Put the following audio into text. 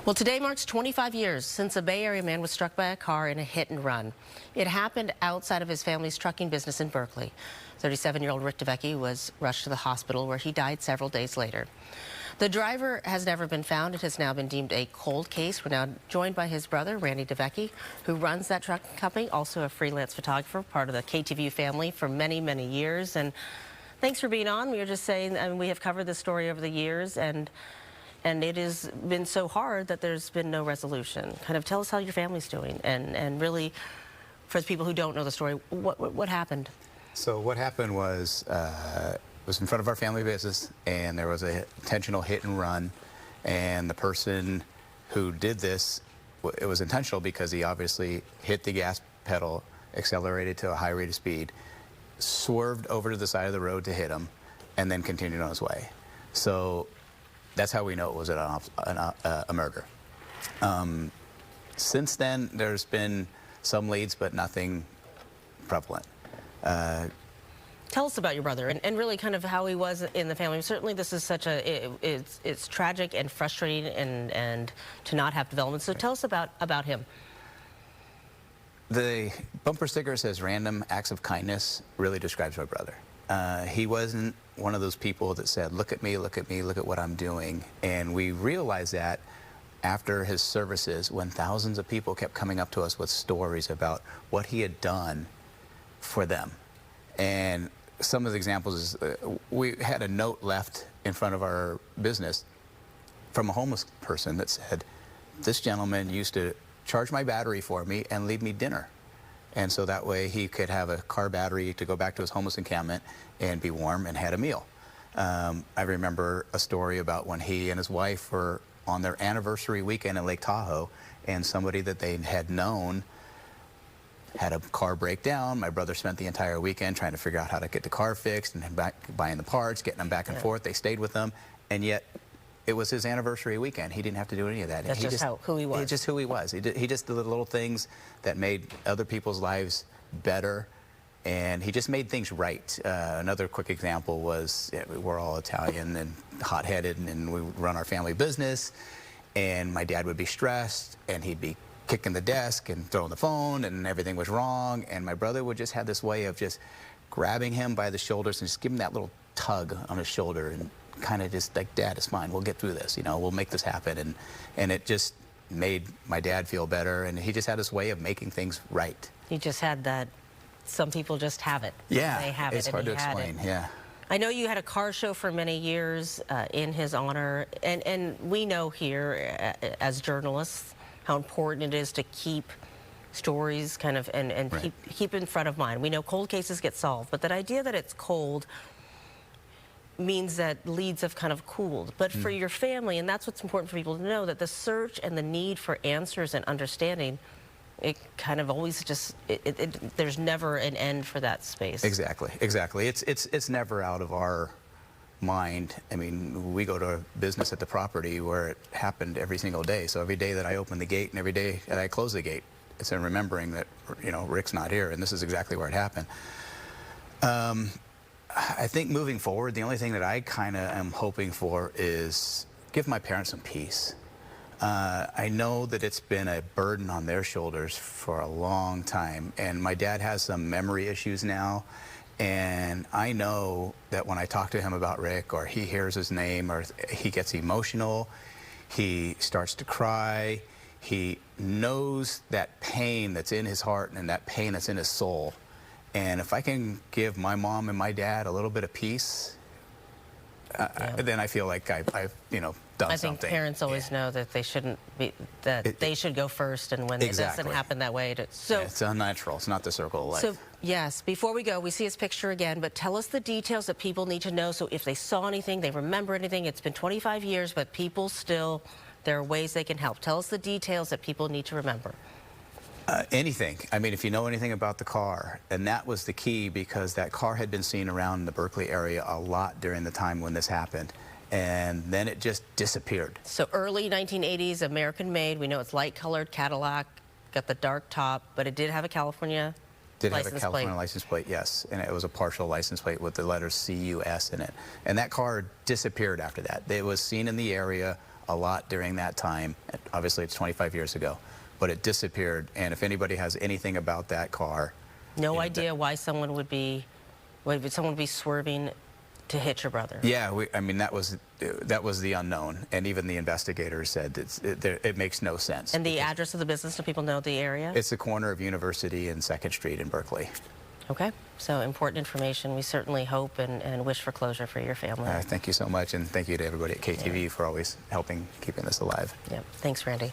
Well, today marks 25 years since a Bay Area man was struck by a car in a hit and run. It happened outside of his family's trucking business in Berkeley. 37-year-old Rick DeVecchi was rushed to the hospital where he died several days later. The driver has never been found. It has now been deemed a cold case. We're now joined by his brother, Rick DeVecchi, who runs that trucking company, also a freelance photographer, part of the KTVU family for many, many years. And thanks for being on. We were just saying, and we have covered this story over the years, and it has been so hard that there's been no resolution. Kind of tell us how your family's doing, and really, for the people who don't know the story, what happened? So what happened was, it was in front of our family business, and there was a intentional hit and run, and the person who did this, it was intentional because he obviously hit the gas pedal, accelerated to a high rate of speed, swerved over to the side of the road to hit him, and then continued on his way. So that's how we know it was a murder. Since then, there's been some leads, but nothing prevalent. Tell us about your brother and really kind of how he was in the family. Certainly this is such a, it's tragic and frustrating and to not have development. So tell us about him. The bumper sticker says random acts of kindness really describes my brother. He wasn't one of those people that said, look at me, look at me, look at what I'm doing. And we realized that after his services, when thousands of people kept coming up to us with stories about what he had done for them. And some of the examples is, we had a note left in front of our business from a homeless person that said, this gentleman used to charge my battery for me and leave me dinner. And so that way he could have a car battery to go back to his homeless encampment and be warm and had a meal. I remember a story about when he and his wife were on their anniversary weekend in Lake Tahoe, and somebody that they had known had a car break down. My brother spent the entire weekend trying to figure out how to get the car fixed and buying the parts, getting them back and forth. They stayed with them, and yet it was his anniversary weekend. He didn't have to do any of that. That's just who he was. Just who he was. He just did the little things that made other people's lives better, and he just made things right. Another quick example was, we're all Italian and hot-headed, and we run our family business, and my dad would be stressed, and he'd be kicking the desk and throwing the phone, and everything was wrong, and my brother would just have this way of just grabbing him by the shoulders and just giving him that little tug on his shoulder and kind of just like, Dad, it's fine, we'll get through this, you know, we'll make this happen. And it just made my dad feel better, and he just had this way of making things right. He just had that, some people just have it. Yeah, they have it's hard to explain, yeah. I know you had a car show for many years in his honor, and we know here as journalists how important it is to keep stories kind of and right. keep in front of mind. We know cold cases get solved, but that idea that it's cold means that leads have kind of cooled. But for your family, and that's what's important for people to know, that the search and the need for answers and understanding, it kind of always just, there's never an end for that space. Exactly, exactly. It's never out of our mind. I mean, we go to business at the property where it happened every single day. So every day that I open the gate and every day that I close the gate, it's in remembering that, you know, Rick's not here and this is exactly where it happened. I think moving forward, the only thing that I kind of am hoping for is give my parents some peace. I know that it's been a burden on their shoulders for a long time, and my dad has some memory issues now, and I know that when I talk to him about Rick, or he hears his name, or he gets emotional, he starts to cry, he knows that pain that's in his heart and that pain that's in his soul. And if I can give my mom and my dad a little bit of peace, then I feel like I've you know, done something. I think parents always know that they shouldn't be, that they should go first, and when it doesn't happen that way. So it's unnatural. It's not the circle of life. So yes, before we go, we see his picture again, but tell us the details that people need to know. So if they saw anything, they remember anything. It's been 25 years, but people still, there are ways they can help. Tell us the details that people need to remember. Anything. I mean, if you know anything about the car, and that was the key, because that car had been seen around the Berkeley area a lot during the time when this happened, and then it just disappeared. So early 1980s, American-made. We know it's light-colored Cadillac, got the dark top, but it did have a California license plate, yes, and it was a partial license plate with the letters CUS in it. And that car disappeared after that. It was seen in the area a lot during that time. Obviously, it's 25 years ago, but it disappeared. And if anybody has anything about that car, No idea why someone would be swerving to hit your brother. Yeah, I mean, that was the unknown, and even the investigators said it makes no sense. And the address of the business, so people know the area? It's the corner of University and 2nd Street in Berkeley. Okay, so important information. We certainly hope and wish for closure for your family. Thank you so much, and thank you to everybody at KTVU for always helping keeping this alive. Yep. Thanks, Randy.